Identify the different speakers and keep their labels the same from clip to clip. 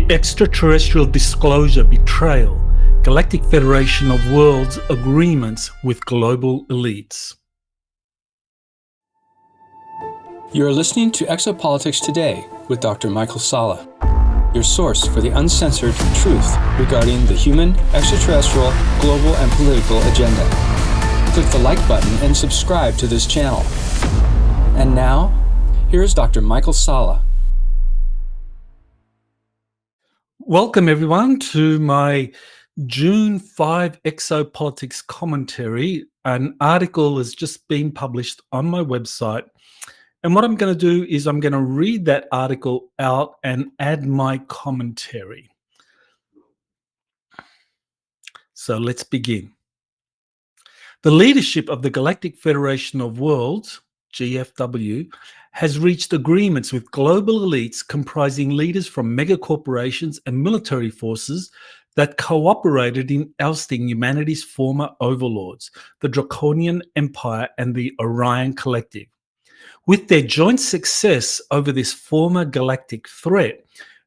Speaker 1: Extraterrestrial Disclosure Betrayal, Galactic Federation of Worlds Agreements with Global Elites.
Speaker 2: You are listening to Exopolitics Today with Dr. Michael Salla, your source for the uncensored truth regarding the human, extraterrestrial, global, and political agenda. Click the like button and subscribe to this channel. And now, here's Dr. Michael Salla.
Speaker 1: Welcome everyone to my June 5 Exopolitics commentary. An article has just been published on my website. And what I'm going to do is I'm going to read that article out and add my commentary. So let's begin. The leadership of the Galactic Federation of Worlds, GFW, has reached agreements with global elites comprising leaders from megacorporations and military forces that cooperated in ousting humanity's former overlords, the Draconian Empire and the Orion Collective. With their joint success over this former galactic threat,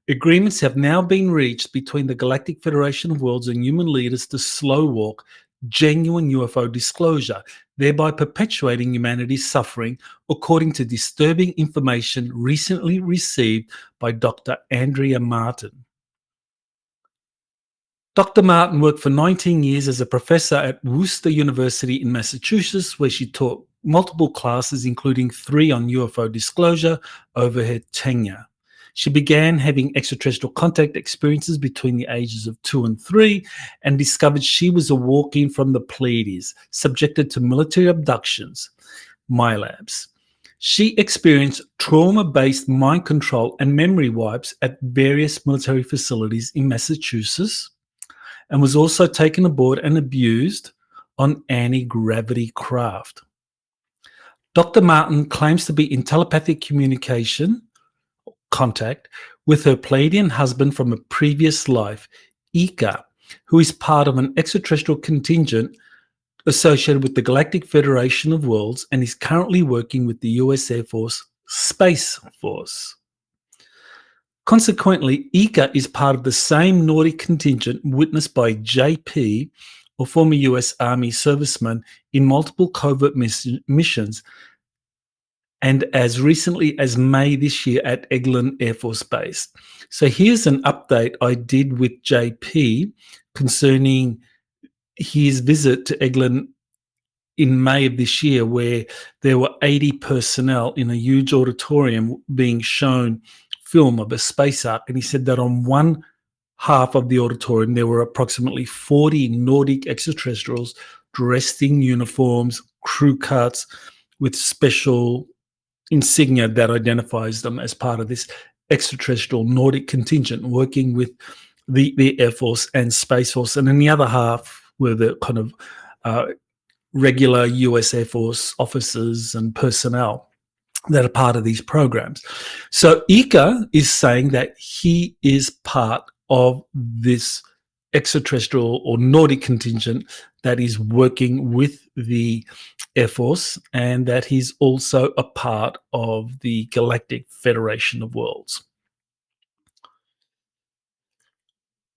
Speaker 1: agreements have now been reached between the Galactic Federation of Worlds and human leaders to slow walk genuine UFO disclosure, thereby perpetuating humanity's suffering, according to disturbing information recently received by Dr. Andrea Martin. Dr. Martin worked for 19 years as a professor at Worcester University in Massachusetts, where she taught multiple classes, including 3 on UFO disclosure, over her tenure. She began having extraterrestrial contact experiences between the ages of 2 and 3 and discovered she was a walk-in from the Pleiades, subjected to military abductions, MILABs. She experienced trauma-based mind control and memory wipes at various military facilities in Massachusetts and was also taken aboard and abused on anti-gravity craft. Dr. Martin claims to be in telepathic contact with her Pleiadian husband from a previous life, Ika, who is part of an extraterrestrial contingent associated with the Galactic Federation of Worlds and is currently working with the US Air Force Space Force. Consequently, Ika is part of the same Nordic contingent witnessed by JP, or former US Army serviceman, in multiple covert missions, and as recently as May this year at Eglin Air Force Base. So here's an update I did with JP concerning his visit to Eglin in May of this year, where there were 80 personnel in a huge auditorium being shown film of a space ark. And he said that on one half of the auditorium, there were approximately 40 Nordic extraterrestrials dressed in uniforms, crew cuts with special insignia that identifies them as part of this extraterrestrial Nordic contingent working with the Air Force and Space Force. And in the other half were the kind of regular US Air Force officers and personnel that are part of these programs. So Ika is saying that he is part of this extraterrestrial or Nordic contingent that is working with the Air Force, and that he's also a part of the Galactic Federation of Worlds.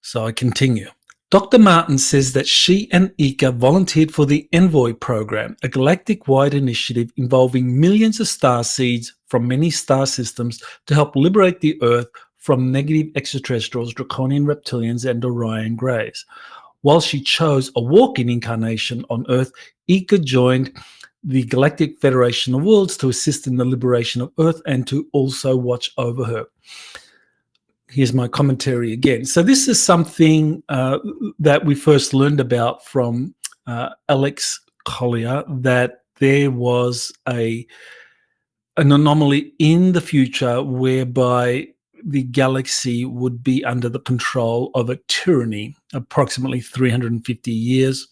Speaker 1: So I continue. Dr. Martin says that she and Ika volunteered for the Envoy program, a galactic-wide initiative involving millions of star seeds from many star systems to help liberate the Earth from negative extraterrestrials, draconian reptilians, and Orion Greys. While she chose a walk-in incarnation on Earth, Ika joined the Galactic Federation of Worlds to assist in the liberation of Earth and to also watch over her. Here's my commentary again. So this is something that we first learned about from Alex Collier, that there was an anomaly in the future whereby the galaxy would be under the control of a tyranny, approximately 350 years.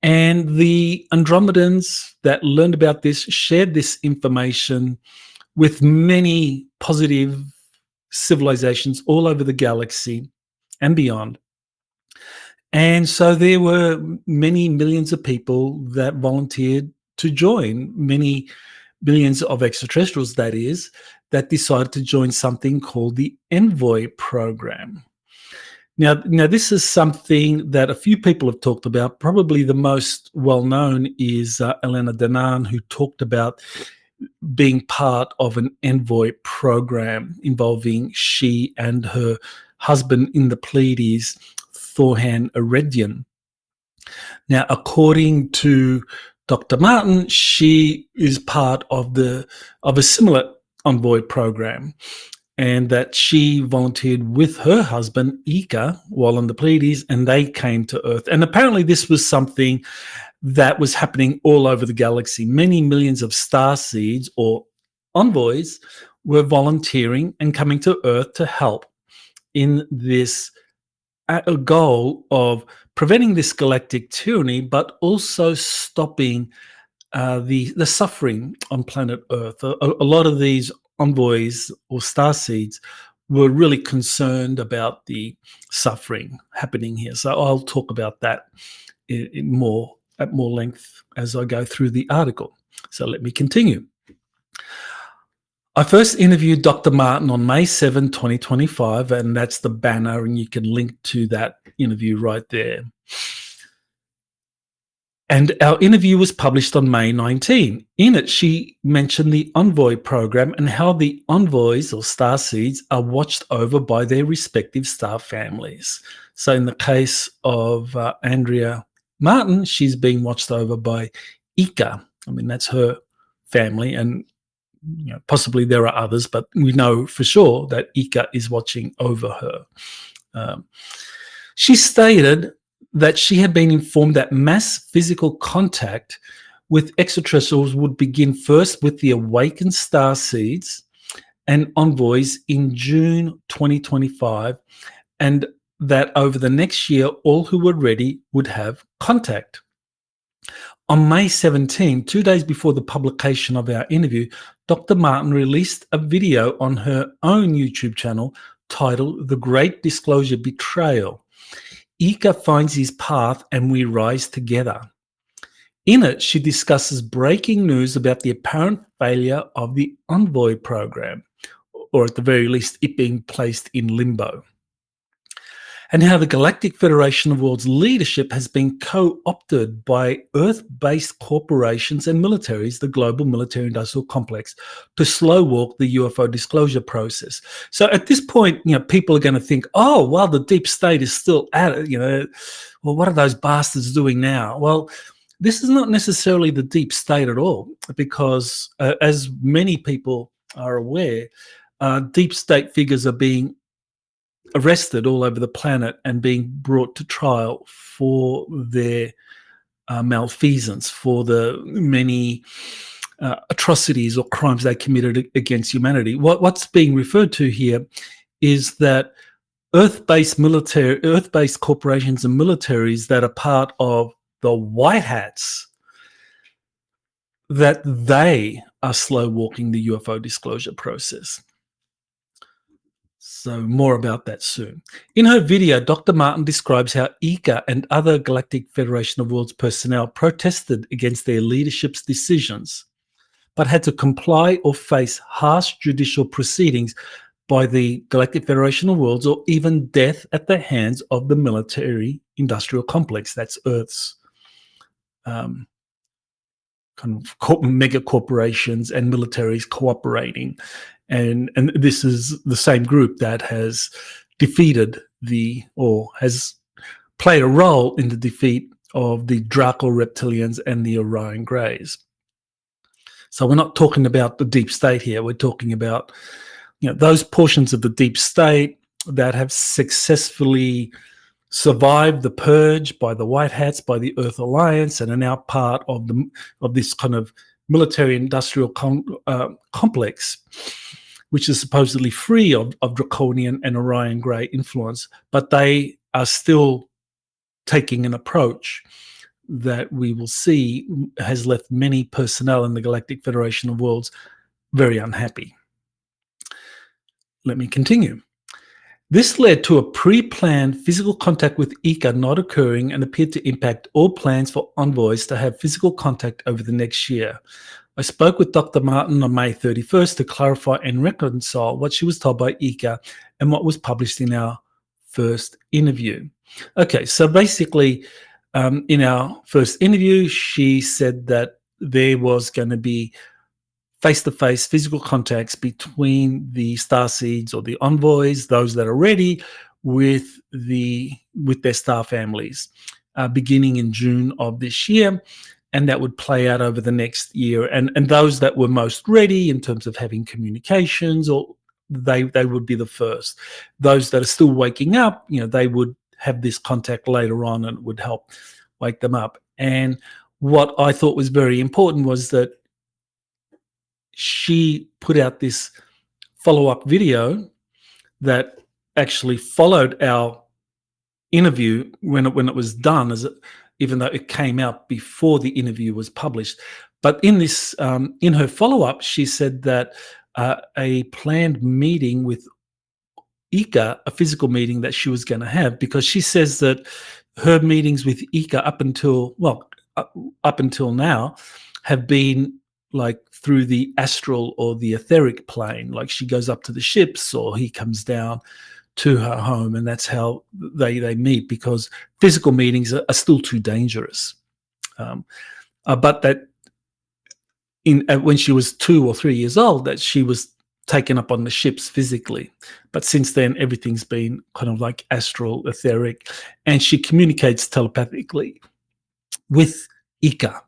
Speaker 1: And the Andromedans that learned about this shared this information with many positive civilizations all over the galaxy and beyond. And so there were many millions of people that volunteered to join, many billions of extraterrestrials, that is, that decided to join something called the Envoy program. Now, this is something that a few people have talked about. Probably the most well-known is Elena Danaan, who talked about being part of an Envoy program involving she and her husband in the Pleiades, Thorhan Eredyan. Now, according to Dr. Martin, she is part of a similar Envoy program, and that she volunteered with her husband, Ika, while on the Pleiades, and they came to Earth. And apparently this was something that was happening all over the galaxy. Many millions of starseeds or envoys were volunteering and coming to Earth to help in this goal of preventing this galactic tyranny, but also stopping the suffering on planet Earth. A lot of these envoys or starseeds were really concerned about the suffering happening here. So I'll talk about that at more length as I go through the article. So let me continue. I first interviewed Dr. Martin on May 7, 2025, and that's the banner, and you can link to that interview right there. And our interview was published on May 19. In it, she mentioned the Envoy program and how the envoys or starseeds are watched over by their respective star families. So in the case of Andrea Martin, she's being watched over by Ika. I mean, that's her family, and possibly there are others, but we know for sure that Ika is watching over her. She stated that she had been informed that mass physical contact with extraterrestrials would begin first with the awakened starseeds and envoys in June 2025, and that over the next year, all who were ready would have contact. On May 17, 2 days before the publication of our interview, Dr. Martin released a video on her own YouTube channel titled The Great Disclosure Betrayal. Ika finds his path and we rise together. In it, she discusses breaking news about the apparent failure of the Envoy program, or at the very least, it being placed in limbo, and how the Galactic Federation of Worlds leadership has been co-opted by Earth-based corporations and militaries, the global military-industrial complex, to slow walk the UFO disclosure process. So at this point, people are going to think, oh, well, the deep state is still at it. Well, what are those bastards doing now? Well, this is not necessarily the deep state at all, because as many people are aware, deep state figures are being arrested all over the planet and being brought to trial for their malfeasance, for the many atrocities or crimes they committed against humanity. What's being referred to here is that Earth-based corporations and militaries that are part of the White Hats, that they are slow walking the UFO disclosure process. So more about that soon. In her video, Dr. Martin describes how Ika and other Galactic Federation of Worlds personnel protested against their leadership's decisions, but had to comply or face harsh judicial proceedings by the Galactic Federation of Worlds, or even death at the hands of the military-industrial complex. That's Earth's kind of mega corporations and militaries cooperating. And this is the same group that has defeated has played a role in the defeat of the Draco reptilians and the Orion Greys. So we're not talking about the deep state here. We're talking about those portions of the deep state that have successfully survived the purge by the White Hats, by the Earth Alliance, and are now part of this kind of military-industrial complex, which is supposedly free of Draconian and Orion Grey influence, but they are still taking an approach that we will see has left many personnel in the Galactic Federation of Worlds very unhappy. Let me continue. This led to a pre-planned physical contact with Ika not occurring and appeared to impact all plans for envoys to have physical contact over the next year. I spoke with Dr. Martin on May 31st to clarify and reconcile what she was told by Ika and what was published in our first interview. Okay, so basically, in our first interview, she said that there was going to be face-to-face physical contacts between the starseeds or the envoys, those that are ready, with their star families, beginning in June of this year, and that would play out over the next year. And those that were most ready in terms of having communications, or they would be the first. Those that are still waking up, they would have this contact later on, and it would help wake them up. And what I thought was very important was that she put out this follow-up video that actually followed our interview when it was done, even though it came out before the interview was published. But in this, in her follow-up, she said that a planned meeting with Ika, a physical meeting that she was going to have, because she says that her meetings with Ika up until now have been like through the astral or the etheric plane. Like she goes up to the ships, or he comes down to her home, and that's how they meet, because physical meetings are still too dangerous. But that when she was 2 or 3 years old, that she was taken up on the ships physically. But since then, everything's been kind of like astral, etheric, and she communicates telepathically with Ika.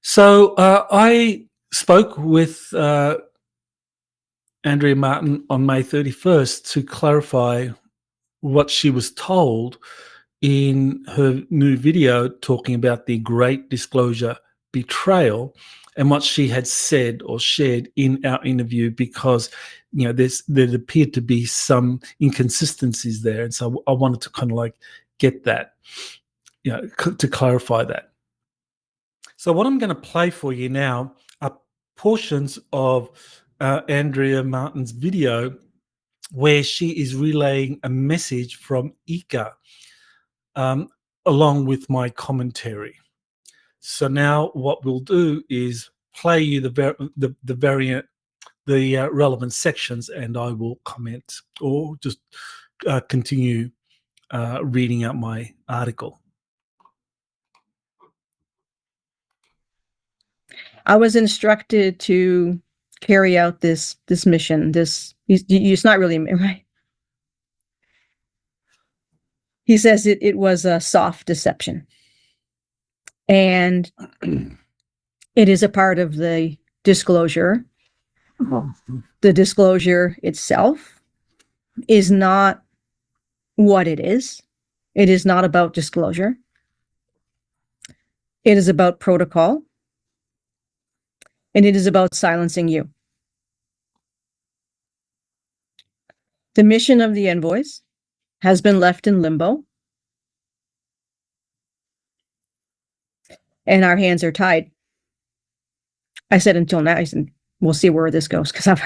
Speaker 1: So I spoke with Andrea Martin on May 31st to clarify what she was told in her new video talking about the great disclosure Betrayal, and what she had said or shared in our interview, because there appeared to be some inconsistencies there, and so I wanted to kind of like get that, to clarify that. So what I'm going to play for you now are portions of Andrea Martin's video where she is relaying a message from Ika, along with my commentary. So now what we'll do is play you the relevant sections, and I will comment or just continue reading out my article.
Speaker 3: I was instructed to carry out this mission. It's not really right. He says it was a soft deception, and it is a part of the disclosure. The disclosure itself is not what it is. It is not about disclosure. It is about protocol. And it is about silencing you. The mission of the envoys has been left in limbo, and our hands are tied. I said until now. I said, we'll see where this goes, because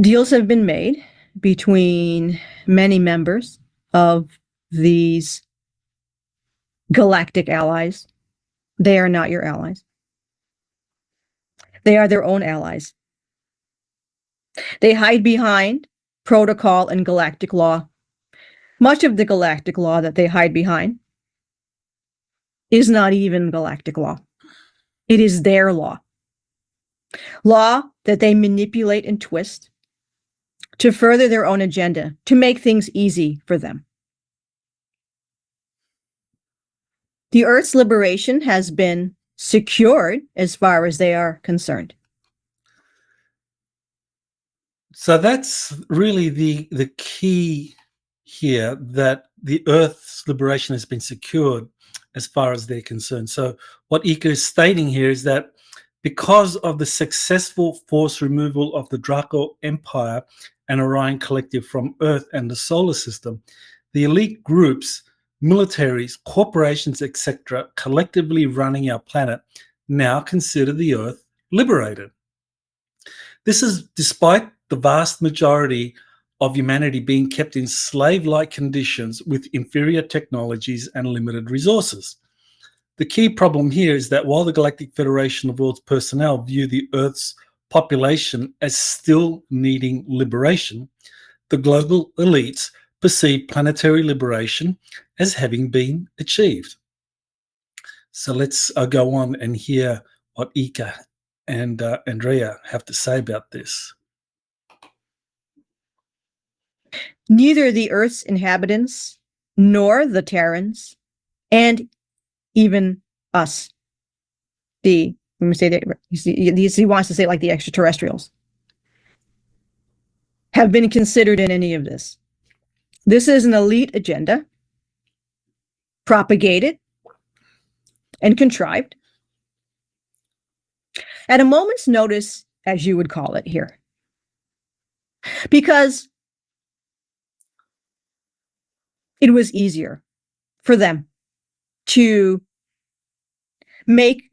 Speaker 3: deals have been made between many members of these galactic allies. They are not your allies. They are their own allies. They hide behind protocol and galactic law. Much of the galactic law that they hide behind is not even galactic law. It is their law. Law that they manipulate and twist to further their own agenda, to make things easy for them. The Earth's liberation has been secured as far as they are concerned.
Speaker 1: So that's really the key here, that the Earth's liberation has been secured as far as they're concerned. So what Ika is stating here is that because of the successful forced removal of the Draconian Empire and Orion Collective from Earth and the solar system, the elite groups, militaries, corporations, etc., collectively running our planet now consider the Earth liberated. This is despite the vast majority of humanity being kept in slave-like conditions with inferior technologies and limited resources. The key problem here is that while the Galactic Federation of Worlds personnel view the Earth's population as still needing liberation, the global elites perceive planetary liberation as having been achieved. So let's go on and hear what Ika and Andrea have to say about this.
Speaker 3: Neither the Earth's inhabitants nor the Terrans, and even us, he wants to say like the extraterrestrials, have been considered in any of this. This is an elite agenda, propagated and contrived at a moment's notice, as you would call it here. Because it was easier for them to make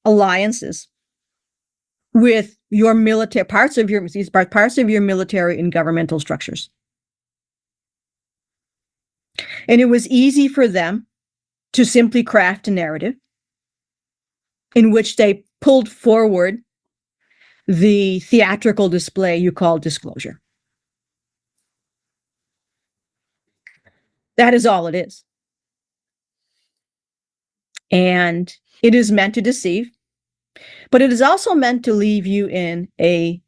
Speaker 3: alliances with your military parts of your military and governmental structures. And it was easy for them to simply craft a narrative in which they pulled forward the theatrical display you call disclosure. That is all it is. And it is meant to deceive, but it is also meant to leave you in a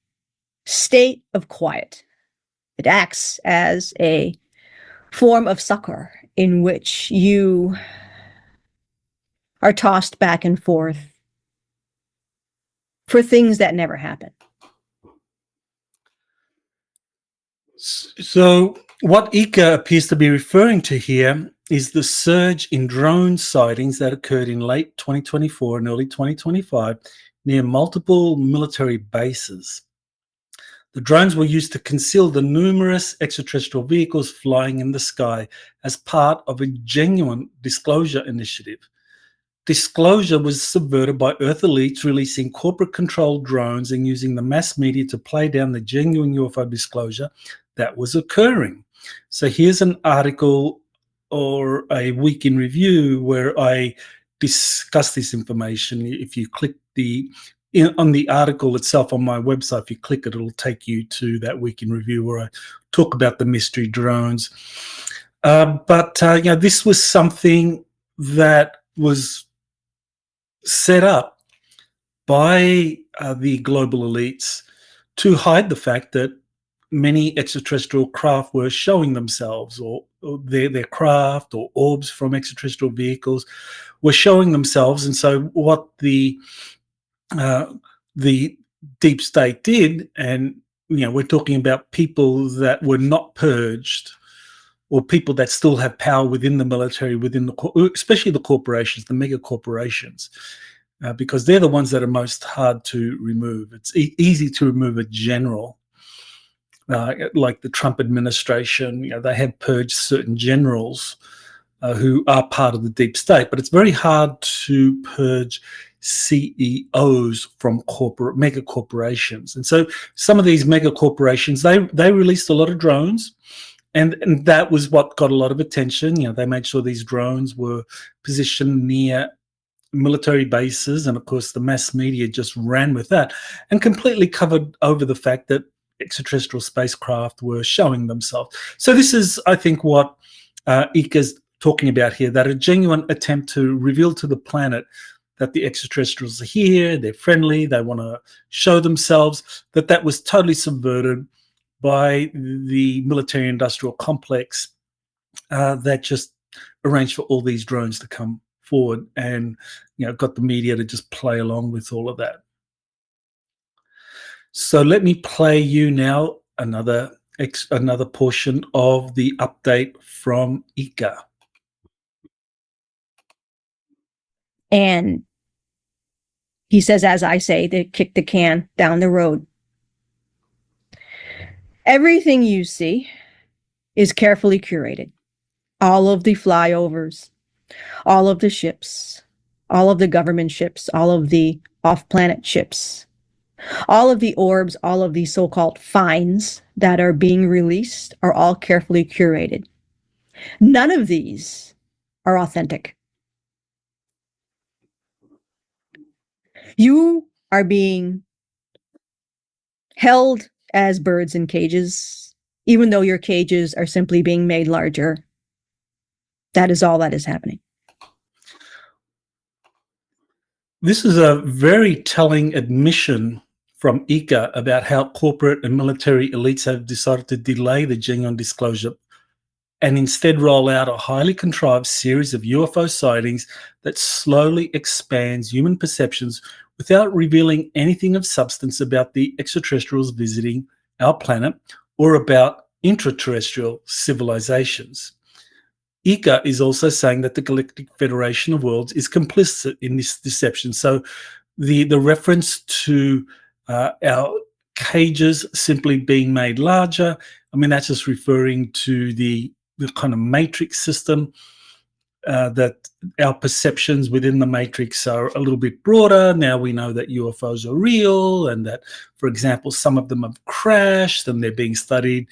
Speaker 3: state of quiet. It acts as a form of succor in which you are tossed back and forth for things that never happen.
Speaker 1: So what Ika appears to be referring to here is the surge in drone sightings that occurred in late 2024 and early 2025 near multiple military bases. The drones were used to conceal the numerous extraterrestrial vehicles flying in the sky as part of a genuine disclosure initiative. Disclosure was subverted by Earth elites releasing corporate-controlled drones and using the mass media to play down the genuine UFO disclosure that was occurring. So here's an article or a week in review where I discuss this information. If you click on the article itself on my website, if you click it, it'll take you to that week in review where I talk about the mystery drones. But this was something that was set up by the global elites to hide the fact that many extraterrestrial craft were showing themselves, or their craft or orbs from extraterrestrial vehicles were showing themselves. And so what the deep state did, and we're talking about people that were not purged, or people that still have power within the military, especially the corporations, the mega corporations, because they're the ones that are most hard to remove. It's easy to remove a general, like the Trump administration. They have purged certain generals who are part of the deep state, but it's very hard to purge CEOs from mega corporations. And so some of these mega corporations, they released a lot of drones. And that was what got a lot of attention. They made sure these drones were positioned near military bases. And of course, the mass media just ran with that and completely covered over the fact that extraterrestrial spacecraft were showing themselves. So this is, I think, what Ika's talking about here, that a genuine attempt to reveal to the planet that the extraterrestrials are here, they're friendly, they want to show themselves, that was totally subverted by the military industrial complex that just arranged for all these drones to come forward and got the media to just play along with all of that. So let me play you now another portion of the update from Ika.
Speaker 3: And he says, as I say, they kick the can down the road. Everything you see is carefully curated. All of the flyovers, all of the ships, all of the government ships, all of the off-planet ships, All of the orbs, all of these so-called finds that are being released are all carefully curated. None of these are authentic. You are being held as birds in cages, even though your cages are simply being made larger. That is all that is happening.
Speaker 1: This is a very telling admission from ICA about how corporate and military elites have decided to delay the genuine disclosure and instead roll out a highly contrived series of UFO sightings that slowly expands human perceptions without revealing anything of substance about the extraterrestrials visiting our planet or about intraterrestrial civilizations. ICA is also saying that the Galactic Federation of Worlds is complicit in this deception. So the reference to our cages simply being made larger, I mean, that's just referring to the kind of matrix system, that our perceptions within the matrix are a little bit broader. Now we know that UFOs are real and that, for example, some of them have crashed and they're being studied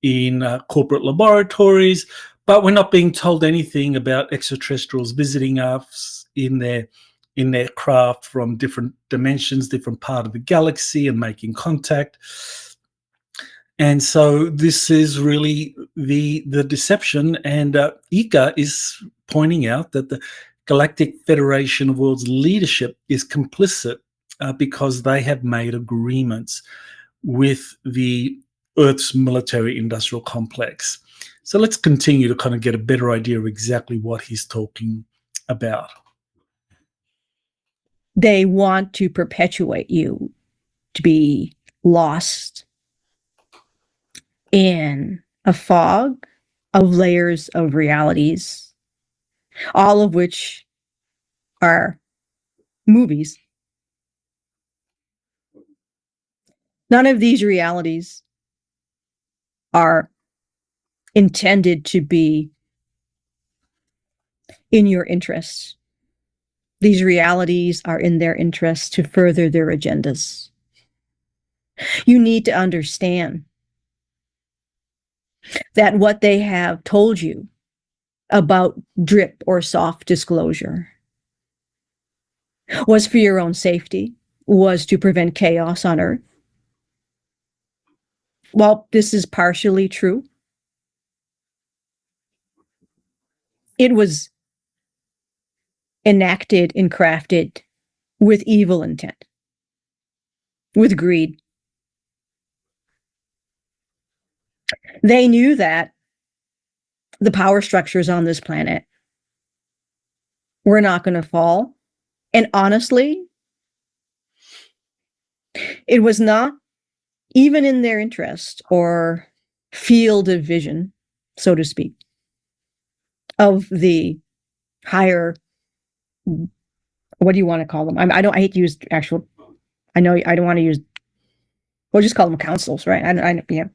Speaker 1: in corporate laboratories, but we're not being told anything about extraterrestrials visiting us in their craft from different dimensions, different part of the galaxy, and making contact. And so this is really the deception, and ICA is pointing out that the Galactic Federation of Worlds leadership is complicit because they have made agreements with the Earth's military-industrial complex. So let's continue to kind of get a better idea of exactly what he's talking about.
Speaker 3: They want to perpetuate you to be lost in a fog of layers of realities, all of which are movies. None of these realities are intended to be in your interests. These realities are in their interests to further their agendas. You need to understand that what they have told you about drip or soft disclosure was for your own safety, was to prevent chaos on Earth. Well, this is partially true. It was enacted and crafted with evil intent, with greed. They knew that the power structures on this planet were not going to fall. And honestly, it was not even in their interest or field of vision, so to speak, of the higher, what do you want to call them? I hate to use actual, I know I don't want to use, we'll just call them councils, right? Yeah.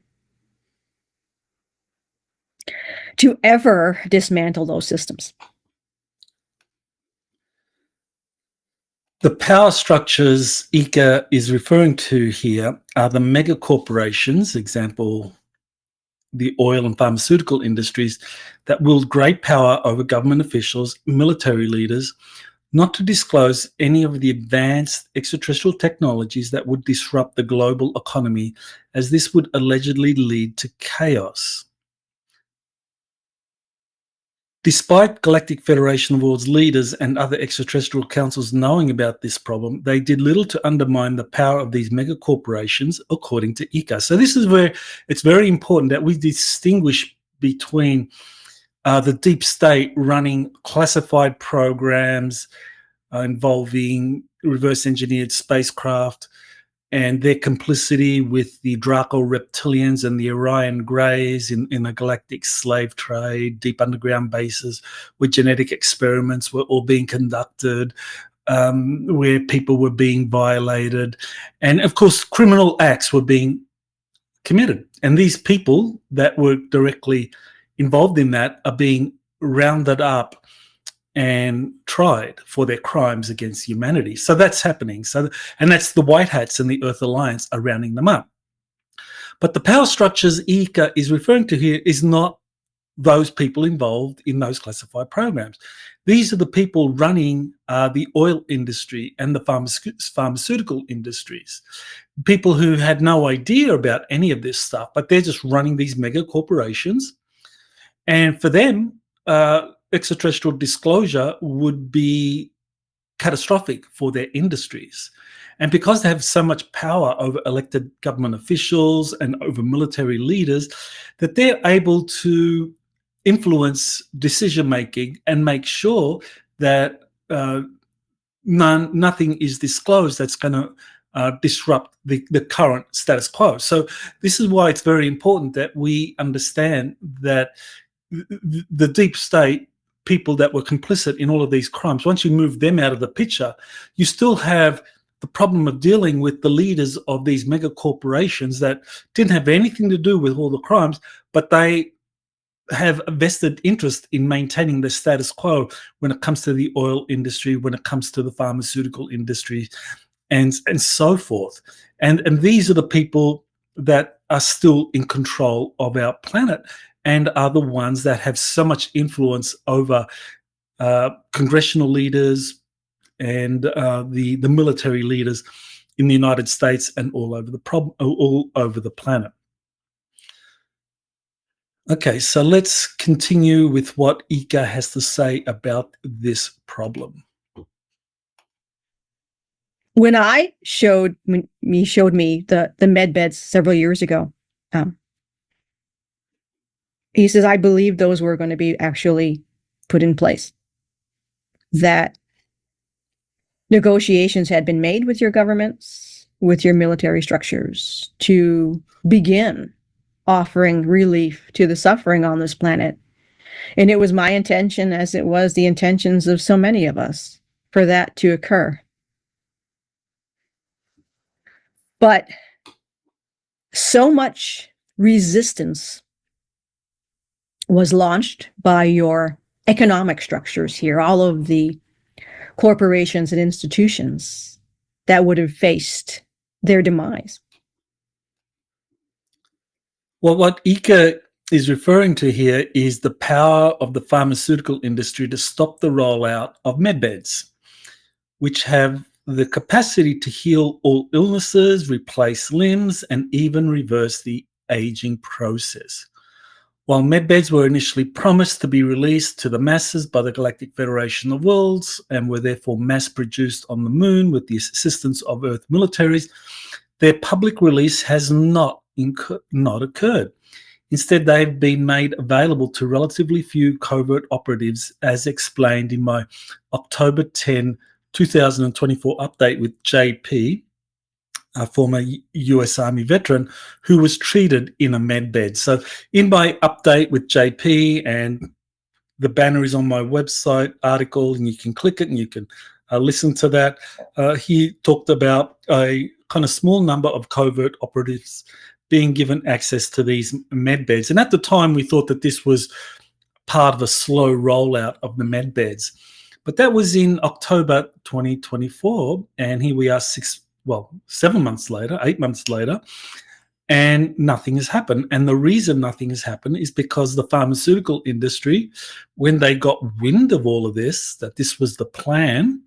Speaker 3: To ever dismantle those systems.
Speaker 1: The power structures ICA is referring to here are the mega corporations, example, the oil and pharmaceutical industries, that wield great power over government officials, military leaders, not to disclose any of the advanced extraterrestrial technologies that would disrupt the global economy, as this would allegedly lead to chaos. Despite Galactic Federation of Worlds leaders and other extraterrestrial councils knowing about this problem, they did little to undermine the power of these mega corporations, according to ICA. So this is where it's very important that we distinguish between the deep state running classified programs involving reverse engineered spacecraft and their complicity with the Draco reptilians and the Orion Greys in the galactic slave trade, deep underground bases where genetic experiments were all being conducted, where people were being violated. And of course, criminal acts were being committed. And these people that were directly involved in that are being rounded up and tried for their crimes against humanity. So that's happening. And that's the White Hats and the Earth Alliance are rounding them up. But the power structures Ika is referring to here is not those people involved in those classified programs. These are the people running the oil industry and the pharmaceutical industries. People who had no idea about any of this stuff, but they're just running these mega corporations. And for them, extraterrestrial disclosure would be catastrophic for their industries. And because they have so much power over elected government officials and over military leaders, that they're able to influence decision making and make sure that nothing is disclosed that's going to disrupt the current status quo. So this is why it's very important that we understand that the deep state people that were complicit in all of these crimes, once you move them out of the picture, you still have the problem of dealing with the leaders of these mega corporations that didn't have anything to do with all the crimes, but they have a vested interest in maintaining the status quo when it comes to the oil industry, when it comes to the pharmaceutical industry, and so forth. And these are the people that are still in control of our planet and are the ones that have so much influence over congressional leaders and the military leaders in the United States and all over the planet. Okay, so let's continue with what Ika has to say about this problem.
Speaker 3: When he showed me the med beds several years ago, he says, I believe those were going to be actually put in place. That negotiations had been made with your governments, with your military structures, to begin offering relief to the suffering on this planet. And it was my intention, as it was the intentions of so many of us, for that to occur. But so much resistance was launched by your economic structures here, all of the corporations and institutions that would have faced their demise.
Speaker 1: Well, what Ika is referring to here is the power of the pharmaceutical industry to stop the rollout of medbeds, which have the capacity to heal all illnesses, replace limbs, and even reverse the aging process. While medbeds were initially promised to be released to the masses by the Galactic Federation of Worlds and were therefore mass-produced on the moon with the assistance of Earth militaries, their public release has not occurred. Instead, they've been made available to relatively few covert operatives, as explained in my October 10, 2024 update with JP, a former US Army veteran who was treated in a med bed. So in my update with JP, and the banner is on my website article, and you can click it and you can listen to that. He talked about a kind of small number of covert operatives being given access to these med beds. And at the time, we thought that this was part of a slow rollout of the med beds. But that was in October 2024, and here we are 7 months later, 8 months later, and nothing has happened. And the reason nothing has happened is because the pharmaceutical industry, when they got wind of all of this, that this was the plan,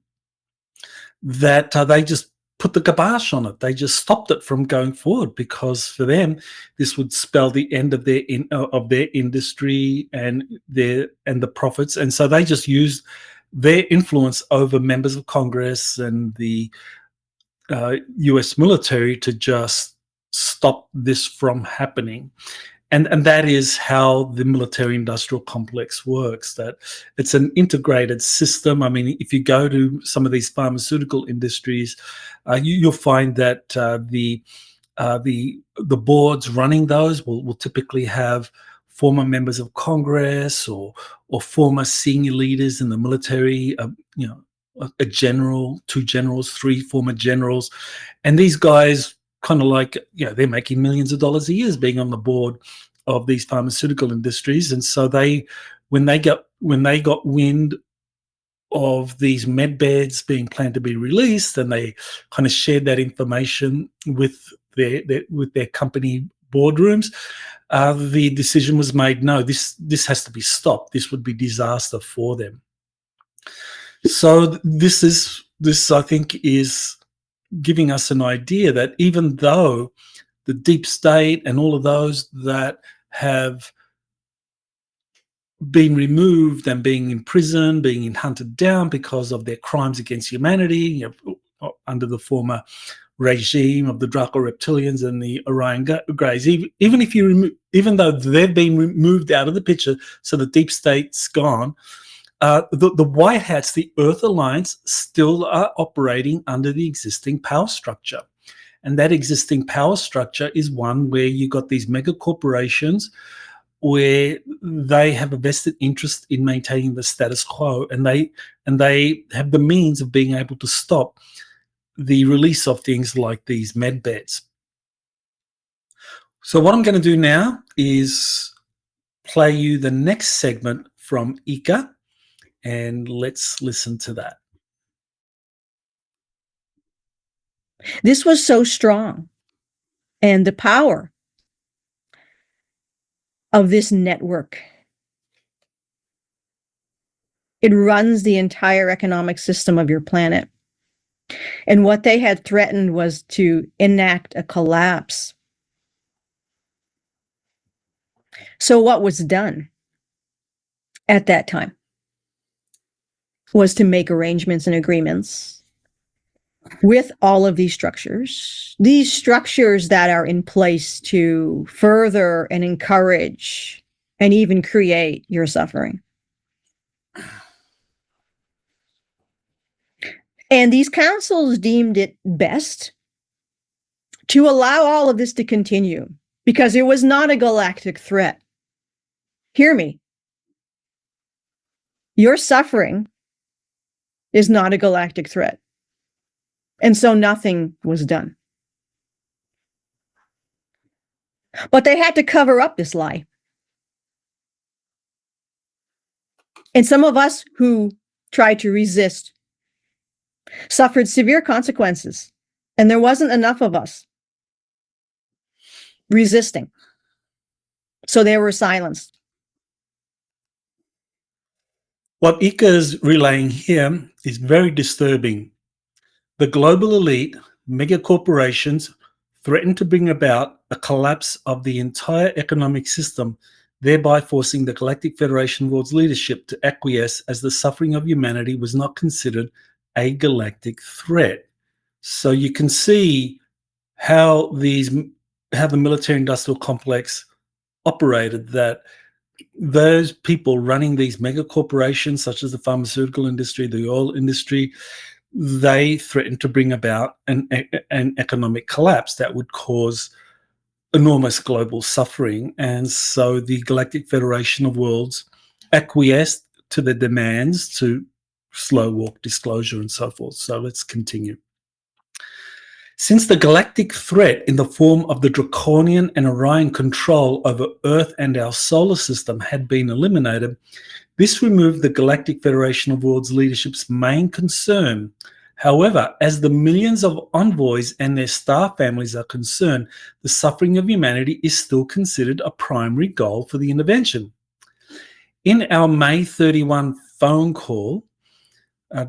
Speaker 1: that they just put the kibosh on it. They just stopped it from going forward, because for them, this would spell the end of their industry and the profits. And so they just used their influence over members of Congress and the US military to just stop this from happening. And that is how the military industrial complex works, that it's an integrated system. I mean, if you go to some of these pharmaceutical industries, you'll find that the boards running those will typically have former members of Congress or former senior leaders in the military, a general, 2 generals, 3 former generals. And these guys kind of like, they're making millions of dollars a year being on the board of these pharmaceutical industries. And so when they got wind of these med beds being planned to be released, and they kind of shared that information with their company boardrooms. The decision was made, no, this has to be stopped. This would be disaster for them. So this I think is giving us an idea that even though the deep state and all of those that have been removed and being imprisoned, being hunted down because of their crimes against humanity, under the former regime of the Draco reptilians and the Orion Greys, even though they've been removed out of the picture, so the deep state's gone, the White Hats, the Earth Alliance, still are operating under the existing power structure. And that existing power structure is one where you've got these mega corporations where they have a vested interest in maintaining the status quo, and they have the means of being able to stop the release of things like these med beds. So what I'm going to do now is play you the next segment from Ika, and let's listen to that.
Speaker 3: This was so strong, and the power of this network, it runs the entire economic system of your planet. And what they had threatened was to enact a collapse. So what was done at that time was to make arrangements and agreements with all of these structures that are in place to further and encourage and even create your suffering. And these councils deemed it best to allow all of this to continue because it was not a galactic threat. Hear me. Your suffering is not a galactic threat. And so nothing was done. But they had to cover up this lie. And some of us who tried to resist suffered severe consequences. And there wasn't enough of us resisting. So they were silenced.
Speaker 1: What Ika is relaying here is very disturbing. The global elite, mega corporations, threaten to bring about a collapse of the entire economic system, thereby forcing the Galactic Federation of Worlds leadership to acquiesce as the suffering of humanity was not considered a galactic threat. So you can see how the military-industrial complex operated, that those people running these mega corporations, such as the pharmaceutical industry, the oil industry, they threatened to bring about an economic collapse that would cause enormous global suffering. And so the Galactic Federation of Worlds acquiesced to the demands to slow walk disclosure and so forth. So let's continue. Since the galactic threat in the form of the Draconian and Orion control over Earth and our solar system had been eliminated, this removed the Galactic Federation of Worlds leadership's main concern. However, as the millions of envoys and their star families are concerned, the suffering of humanity is still considered a primary goal for the intervention. In our May 31 phone call,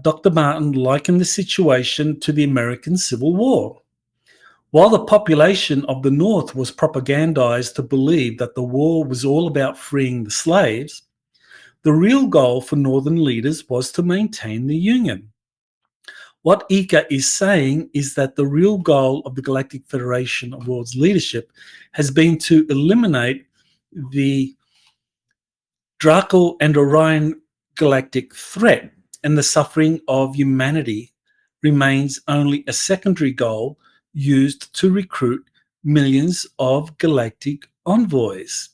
Speaker 1: Dr. Martin likened the situation to the American Civil War. While the population of the North was propagandized to believe that the war was all about freeing the slaves, the real goal for Northern leaders was to maintain the Union. What Ika is saying is that the real goal of the Galactic Federation of Worlds leadership has been to eliminate the Draco and Orion galactic threat, and the suffering of humanity remains only a secondary goal used to recruit millions of galactic envoys.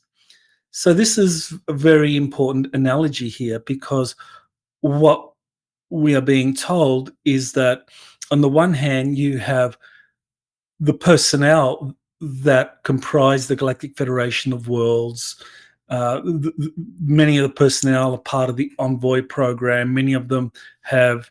Speaker 1: So this is a very important analogy here, because what we are being told is that on the one hand, you have the personnel that comprise the Galactic Federation of Worlds Many of the personnel are part of the Envoy program. Many of them have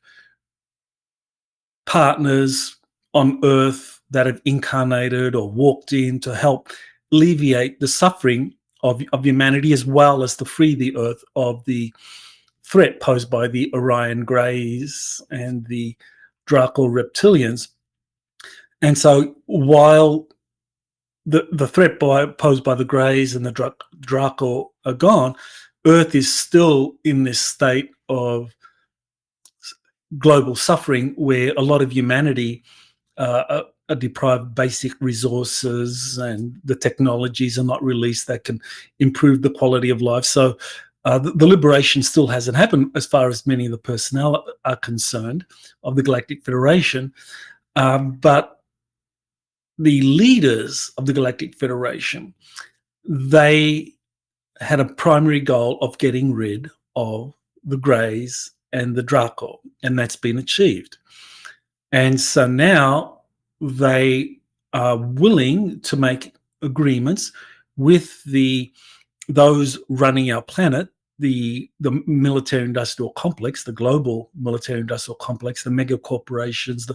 Speaker 1: partners on Earth that have incarnated or walked in to help alleviate the suffering of humanity, as well as to free the Earth of the threat posed by the Orion Greys and the Draco reptilians. And so while the threat posed by the Greys and the Draco are gone, Earth is still in this state of global suffering where a lot of humanity are deprived of basic resources, and the technologies are not released that can improve the quality of life. So the liberation still hasn't happened as far as many of the personnel are concerned of the Galactic Federation. But the leaders of the Galactic Federation, they had a primary goal of getting rid of the Greys and the Draco, and that's been achieved. And so now they are willing to make agreements with those running our planet, the military-industrial complex, the global military-industrial complex, the mega corporations,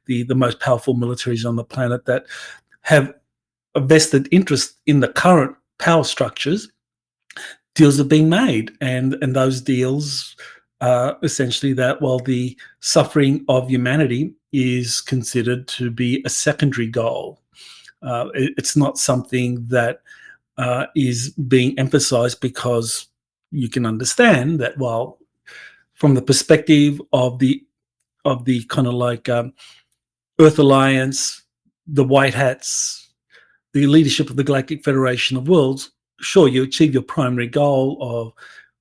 Speaker 1: the most powerful militaries on the planet that have a vested interest in the current power structures. Deals are being made, and those deals are essentially that while the suffering of humanity is considered to be a secondary goal, it's not something that is being emphasized, because you can understand that while from the perspective of the kind of like Earth Alliance, the White Hats, the leadership of the Galactic Federation of Worlds, sure, you achieve your primary goal of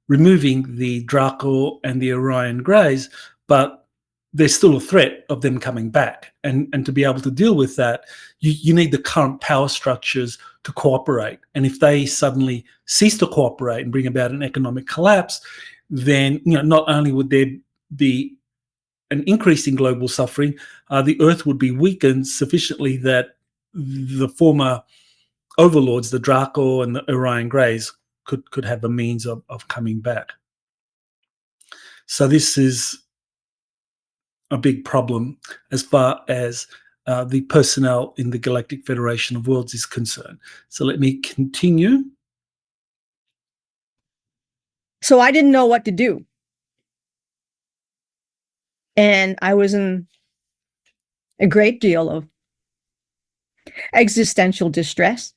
Speaker 1: removing the Draco and the Orion Greys, but there's still a threat of them coming back. And to be able to deal with that, you need the current power structures to cooperate. And if they suddenly cease to cooperate and bring about an economic collapse, then not only would there be an increase in global suffering, the Earth would be weakened sufficiently that the former overlords, the Draco and the Orion Greys, could have a means of coming back. So this is a big problem as far as the personnel in the Galactic Federation of Worlds is concerned. So let me continue.
Speaker 3: So I didn't know what to do. And I was in a great deal of existential distress,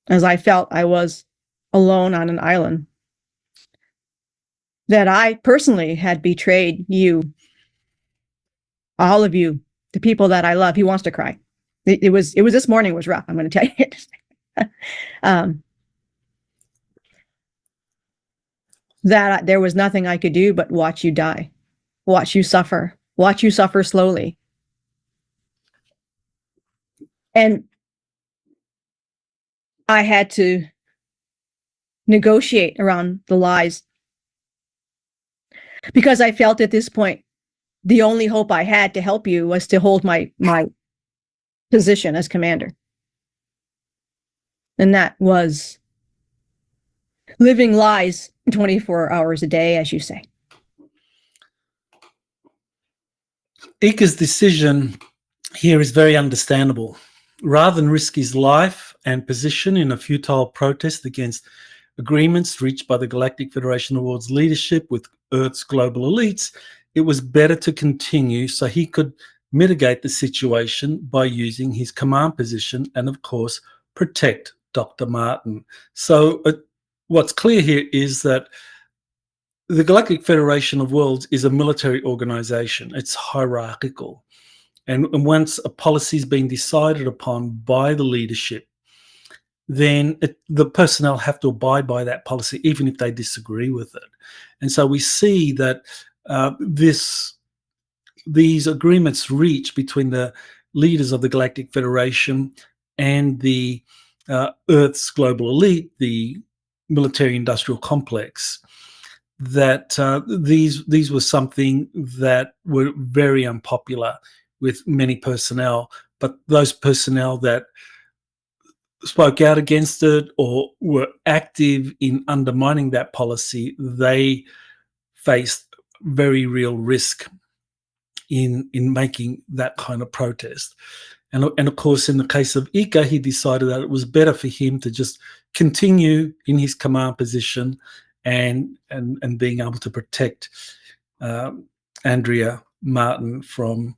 Speaker 3: as I felt I was alone on an island, that I personally had betrayed you, all of you, the people that I love. He wants to cry. It was this morning was rough, I'm going to tell you. That there was nothing I could do but watch you die, watch you suffer slowly. And I had to negotiate around the lies, because I felt at this point the only hope I had to help you was to hold my position as commander. And that was living lies 24 hours a day, as you say.
Speaker 1: Ika's decision here is very understandable. Rather than risk his life and position in a futile protest against agreements reached by the Galactic Federation of Worlds leadership with Earth's global elites, it was better to continue so he could mitigate the situation by using his command position and, of course, protect Dr. Martin. So what's clear here is that the Galactic Federation of Worlds is a military organization. It's hierarchical. And once a policy has been decided upon by the leadership, then the personnel have to abide by that policy, even if they disagree with it. And so we see that these agreements reached between the leaders of the Galactic Federation and the Earth's global elite, the military-industrial complex, that these were something that were very unpopular with many personnel, but those personnel that spoke out against it or were active in undermining that policy, they faced very real risk in making that kind of protest. And of course, in the case of Ika, he decided that it was better for him to just continue in his command position and being able to protect Andrea Martin from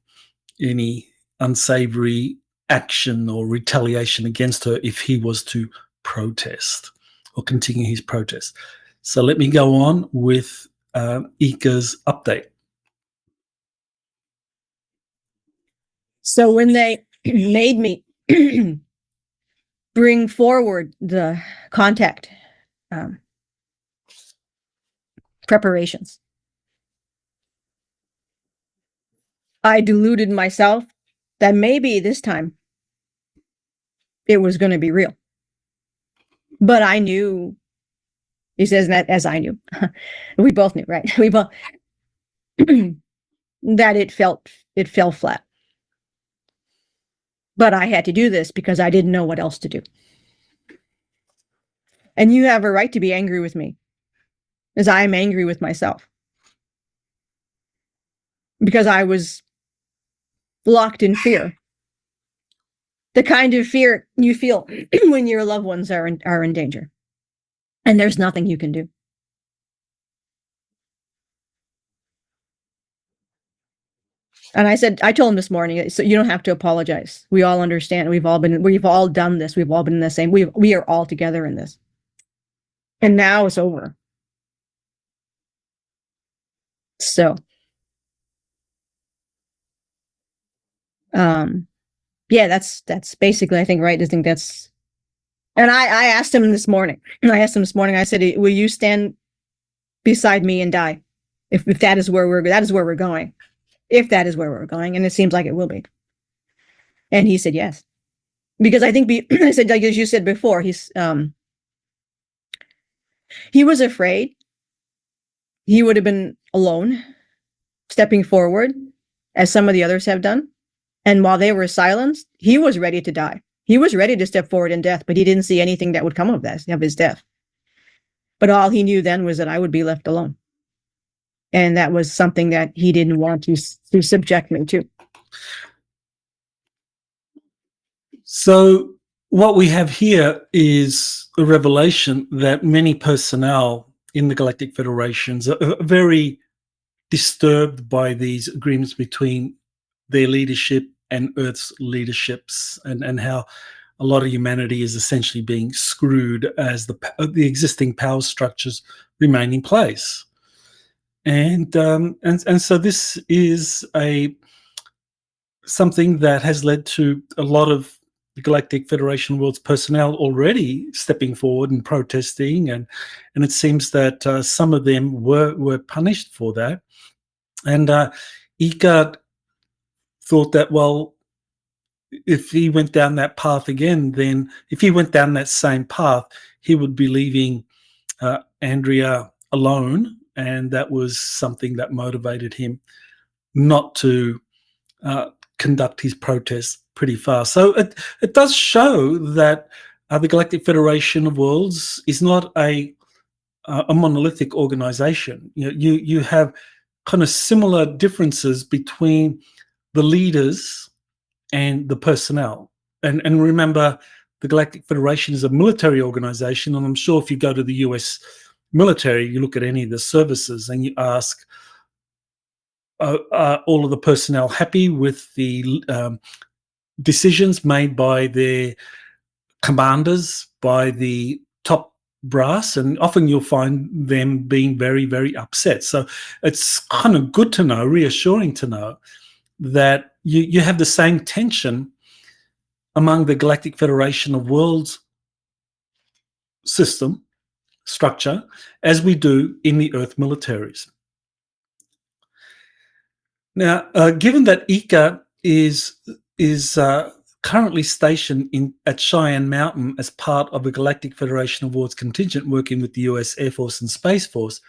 Speaker 1: any unsavory action or retaliation against her if he was to protest or continue his protest. So let me go on with Ika's update.
Speaker 3: So when they made me bring forward the contact preparations, I deluded myself that maybe this time it was going to be real. But I knew, he says that as I knew, we both knew, right? We both, that it fell flat. But I had to do this because I didn't know what else to do. And you have a right to be angry with me, as I am angry with myself. Because I was locked in fear. The kind of fear you feel when your loved ones are in danger. And there's nothing you can do. And I told him this morning, so you don't have to apologize. We all understand. We've all done this. We've all been in the same. We are all together in this. And now it's over. So, yeah, that's basically, I think, right. I think that's, and I asked him this morning. I said, will you stand beside me and die? If that is where we're going. If that is where we're going, and it seems like it will be. And he said yes, because I think I said, like as you said before, he was afraid he would have been alone, stepping forward, as some of the others have done. And while they were silenced, he was ready to die. He was ready to step forward in death, but he didn't see anything that would come of his death. But all he knew then was that I would be left alone. And that was something that he didn't want to subject me to.
Speaker 1: So what we have here is a revelation that many personnel in the Galactic Federations are very disturbed by these agreements between their leadership and Earth's leaderships, and how a lot of humanity is essentially being screwed as the existing power structures remain in place. And so this is something that has led to a lot of the Galactic Federation of Worlds personnel already stepping forward and protesting, and it seems that some of them were punished for that. And Ika thought that, well, if he went down that path again, then if he went down that same path, he would be leaving Andrea alone. And that was something that motivated him not to conduct his protest pretty fast. So it does show that the Galactic Federation of Worlds is not a monolithic organization. You have kind of similar differences between the leaders and the personnel. And remember, the Galactic Federation is a military organization, and I'm sure if you go to the US military, you look at any of the services and you ask, are all of the personnel happy with the decisions made by their commanders, by the top brass? And often you'll find them being very, very upset. So it's kind of good to know, reassuring to know that you have the same tension among the Galactic Federation of Worlds structure as we do in the Earth militaries. Now, given that Ika is currently stationed at Cheyenne Mountain as part of a Galactic Federation of Worlds contingent working with the US Air Force and Space Force,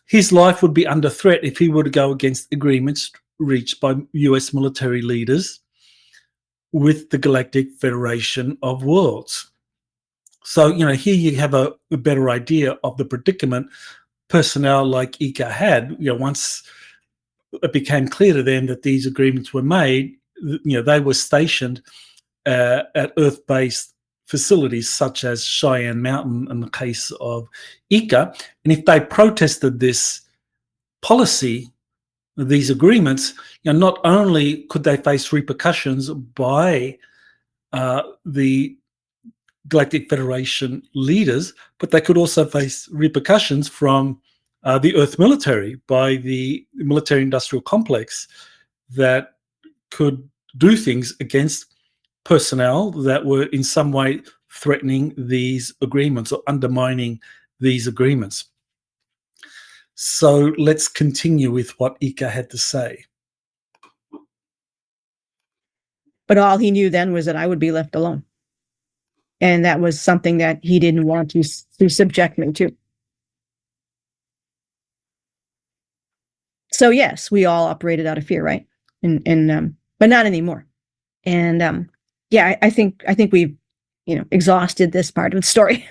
Speaker 1: his life would be under threat if he were to go against agreements reached by US military leaders with the Galactic Federation of Worlds. So, here you have a better idea of the predicament personnel like Ika had. Once it became clear to them that these agreements were made, they were stationed at Earth-based facilities such as Cheyenne Mountain in the case of Ika. And if they protested this policy, these agreements, not only could they face repercussions by the Galactic Federation leaders, but they could also face repercussions from the Earth military, by the military-industrial complex that could do things against personnel that were in some way threatening these agreements or undermining these agreements. So let's continue with what Ika had to say.
Speaker 3: But all he knew then was that I would be left alone. And that was something that he didn't want to subject me to. So yes, we all operated out of fear, right? And but not anymore. And yeah, I think we've exhausted this part of the story.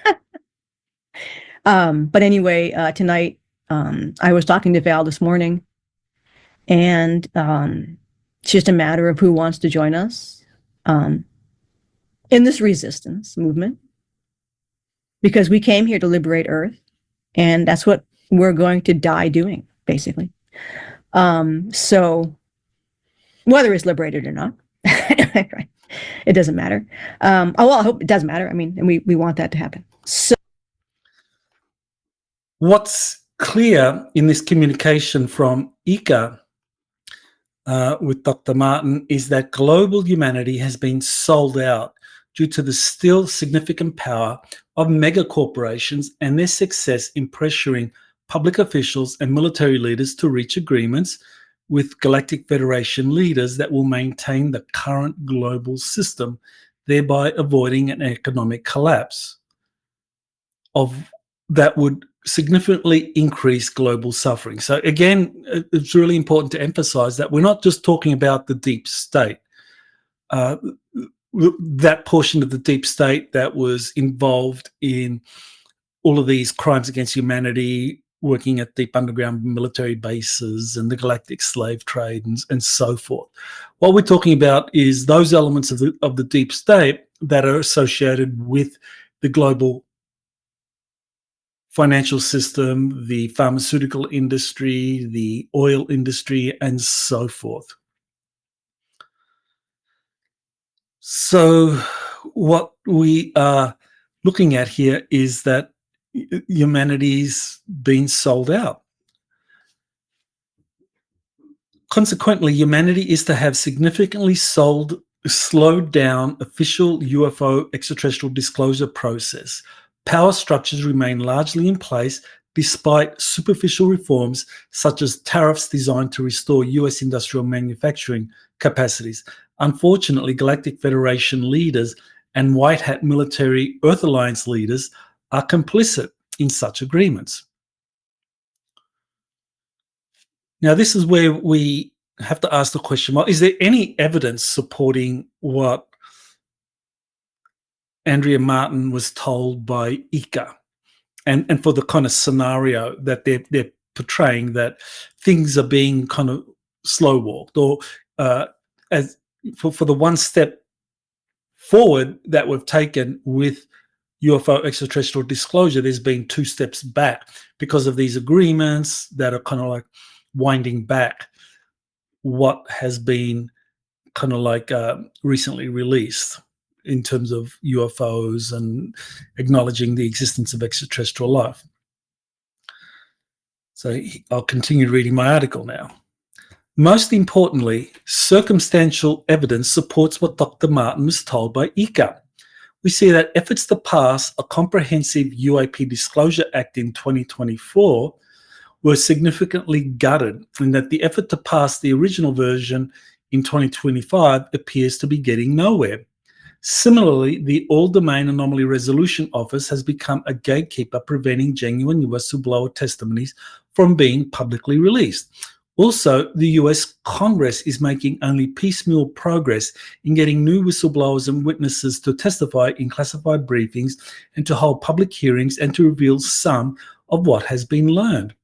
Speaker 3: But anyway, tonight I was talking to Val this morning, and it's just a matter of who wants to join us in this resistance movement, because we came here to liberate Earth, and that's what we're going to die doing, basically. So whether it's liberated or not, it doesn't matter. Well, I hope it does matter. I mean, and we want that to happen. So
Speaker 1: what's clear in this communication from Ika with Dr. Martin is that global humanity has been sold out due to the still significant power of mega corporations and their success in pressuring public officials and military leaders to reach agreements with Galactic Federation leaders that will maintain the current global system, thereby avoiding an economic collapse that would significantly increase global suffering. So again, it's really important to emphasize that we're not just talking about the deep state, that portion of the deep state that was involved in all of these crimes against humanity, working at deep underground military bases and the galactic slave trade and so forth. What we're talking about is those elements of the deep state that are associated with the global financial system, the pharmaceutical industry, the oil industry, and so forth. So what we are looking at here is that humanity's been sold out. Consequently, humanity is to have significantly slowed down official UFO extraterrestrial disclosure process. Power structures remain largely in place despite superficial reforms such as tariffs designed to restore US industrial manufacturing capacities. Unfortunately, Galactic Federation leaders and White Hat military Earth Alliance leaders are complicit in such agreements. Now, this is where we have to ask the question, well, is there any evidence supporting what Andrea Martin was told by Ika, and for the kind of scenario that they're portraying, that things are being kind of slow walked, or as for the one step forward that we've taken with UFO extraterrestrial disclosure, there's been two steps back because of these agreements that are kind of like winding back what has been kind of like recently released in terms of UFOs and acknowledging the existence of extraterrestrial life. So I'll continue reading my article now. Most importantly, circumstantial evidence supports what Dr. Martin was told by Ika. We see that efforts to pass a comprehensive UAP Disclosure Act in 2024 were significantly gutted, and that the effort to pass the original version in 2025 appears to be getting nowhere. Similarly, the All-Domain Anomaly Resolution Office has become a gatekeeper preventing genuine whistleblower testimonies from being publicly released. Also, the US Congress is making only piecemeal progress in getting new whistleblowers and witnesses to testify in classified briefings and to hold public hearings and to reveal some of what has been learned.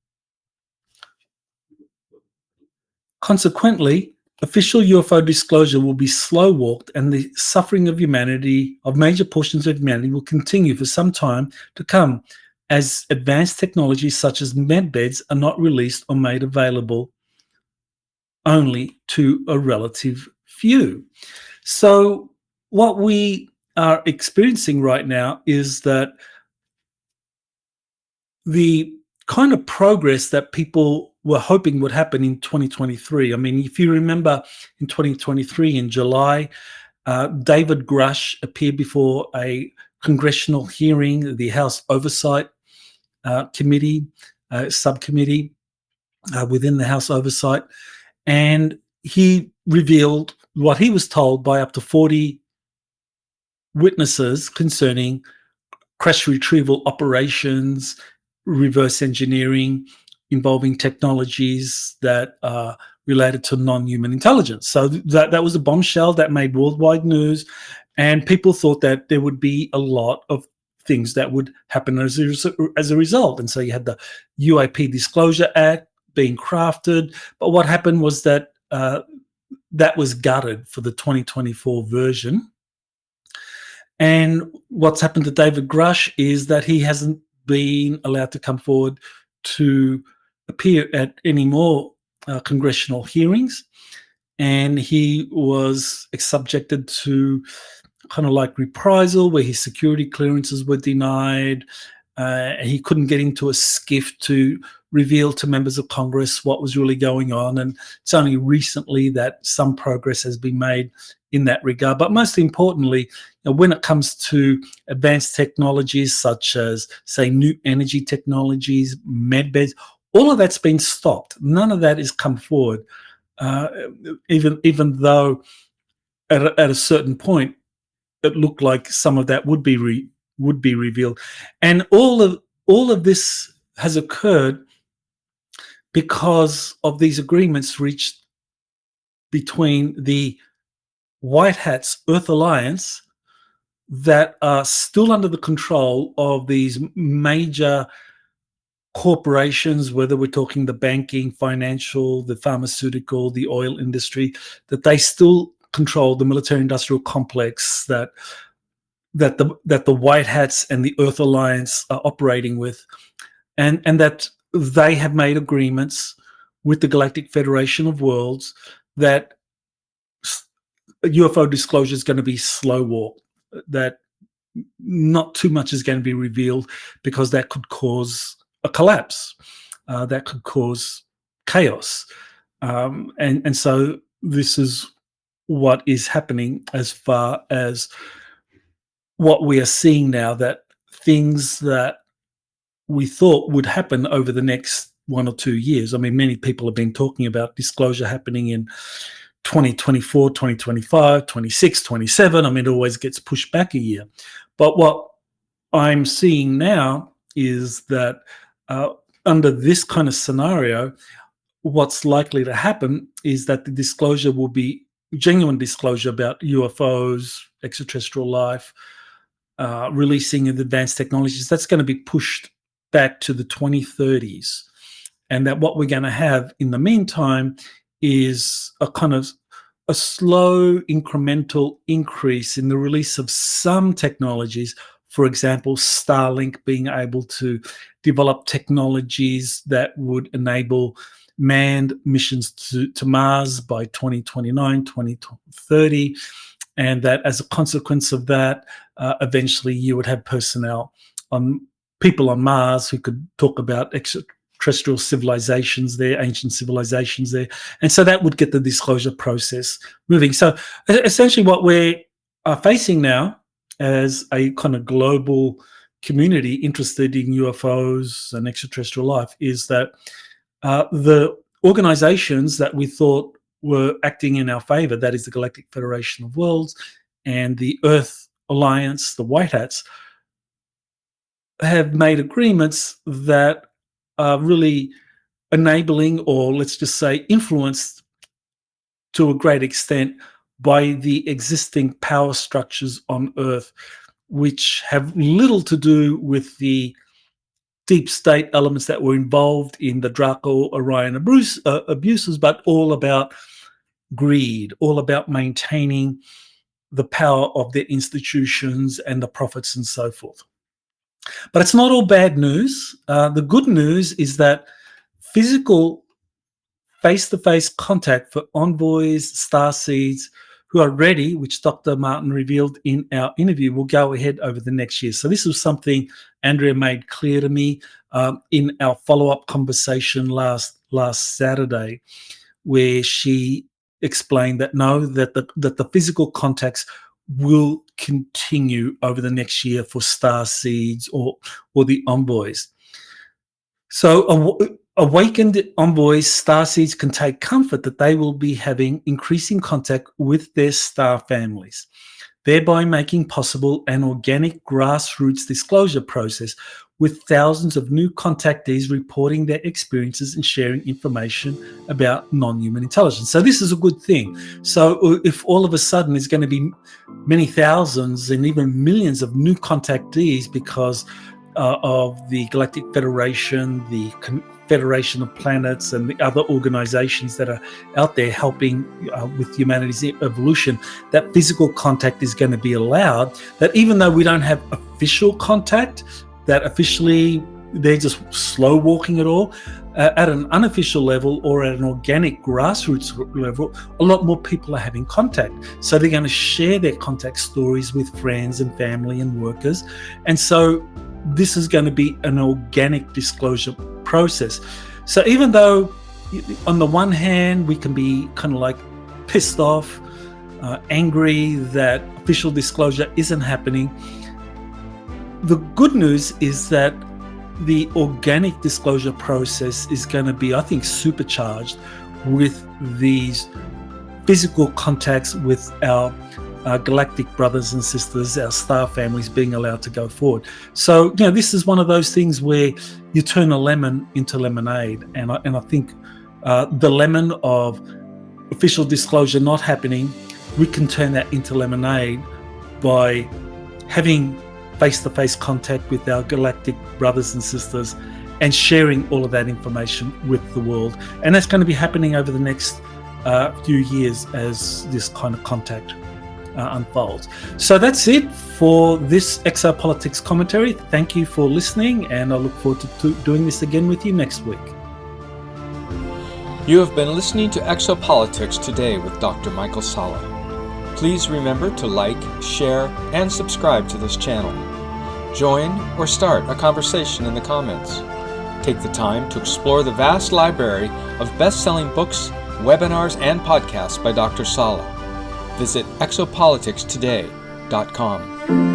Speaker 1: Consequently, official UFO disclosure will be slow-walked, and the suffering of humanity, of major portions of humanity, will continue for some time to come as advanced technologies such as medbeds are not released or made available only to a relative few. So what we are experiencing right now is that the kind of progress that people were hoping would happen in 2023. I mean, if you remember in 2023, in July, David Grush appeared before a congressional hearing, the House Oversight Committee, subcommittee within the House Oversight, and he revealed what he was told by up to 40 witnesses concerning crash retrieval operations, reverse engineering involving technologies that are related to non-human intelligence. So that was a bombshell that made worldwide news, and people thought that there would be a lot of things that would happen as a result. And so you had the UAP Disclosure Act being crafted, but what happened was that that was gutted for the 2024 version. And what's happened to David Grush is that he hasn't been allowed to come forward to appear at any more congressional hearings, and he was subjected to kind of like reprisal, where his security clearances were denied. He couldn't get into a skiff to reveal to members of Congress what was really going on, and it's only recently that some progress has been made in that regard. But most importantly, when it comes to advanced technologies such as, say, new energy technologies, medbeds, all of that's been stopped. None of that has come forward, even though at a certain point it looked like some of that would be revealed. And all of this has occurred because of these agreements reached between the White Hats Earth Alliance that are still under the control of these major corporations, whether we're talking the banking, financial, the pharmaceutical, the oil industry, that they still control the military-industrial complex that the White Hats and the Earth Alliance are operating with, and that they have made agreements with the Galactic Federation of Worlds that UFO disclosure is going to be slow walk, that not too much is going to be revealed because that could cause a collapse, that could cause chaos. And so this is what is happening as far as what we are seeing now, that things that we thought would happen over the next 1 or 2 years. I mean, many people have been talking about disclosure happening in 2024, 2025, 26, 27. I mean, it always gets pushed back a year. But what I'm seeing now is that under this kind of scenario, what's likely to happen is that the disclosure will be genuine disclosure about UFOs, extraterrestrial life, releasing of advanced technologies. That's going to be pushed back to the 2030s. And that what we're going to have in the meantime is a kind of a slow incremental increase in the release of some technologies. For example, Starlink being able to develop technologies that would enable manned missions to Mars by 2029, 2030. And that as a consequence of that, eventually you would have people on Mars who could talk about extraterrestrial civilizations there, ancient civilizations there. And so that would get the disclosure process moving. So essentially what we are facing now as a kind of global community interested in UFOs and extraterrestrial life is that the organizations that we thought were acting in our favor, that is the Galactic Federation of Worlds and the Earth Alliance, the White Hats, have made agreements that are really enabling, or let's just say influenced to a great extent by the existing power structures on Earth, which have little to do with the deep state elements that were involved in the Draco-Orion abuses, but all about greed, all about maintaining the power of their institutions and the profits and so forth. But it's not all bad news. The good news is that physical face-to-face contact for envoys, starseeds who are ready, which Dr. Martin revealed in our interview, will go ahead over the next year. So this was something Andrea made clear to me in our follow-up conversation last Saturday, where she explained that that the physical contacts will continue over the next year for starseeds or the envoys. So awakened envoys, starseeds, can take comfort that they will be having increasing contact with their star families, thereby making possible an organic grassroots disclosure process with thousands of new contactees reporting their experiences and sharing information about non-human intelligence. So this is a good thing. So if all of a sudden there's going to be many thousands and even millions of new contactees because of the Galactic Federation, the Federation of Planets, and the other organizations that are out there helping with humanity's evolution, that physical contact is going to be allowed. That even though we don't have official contact, that officially they're just slow walking it all, at an unofficial level or at an organic grassroots level, a lot more people are having contact. So they're going to share their contact stories with friends and family and workers. And so this is going to be an organic disclosure process. So even though on the one hand we can be kind of like pissed off, angry that official disclosure isn't happening, the good news is that the organic disclosure process is going to be, I think, supercharged with these physical contacts with our galactic brothers and sisters, our star families being allowed to go forward. So, this is one of those things where you turn a lemon into lemonade. And I think the lemon of official disclosure not happening, we can turn that into lemonade by having face-to-face contact with our galactic brothers and sisters and sharing all of that information with the world. And that's going to be happening over the next few years as this kind of contact unfolds. So that's it for this Exopolitics commentary. Thank you for listening, and I look forward to doing this again with you next week.
Speaker 2: You have been listening to Exopolitics Today with Dr. Michael Salla. Please remember to like, share, and subscribe to this channel. Join or start a conversation in the comments. Take the time to explore the vast library of best-selling books, webinars, and podcasts by Dr. Salla. Visit exopoliticstoday.com.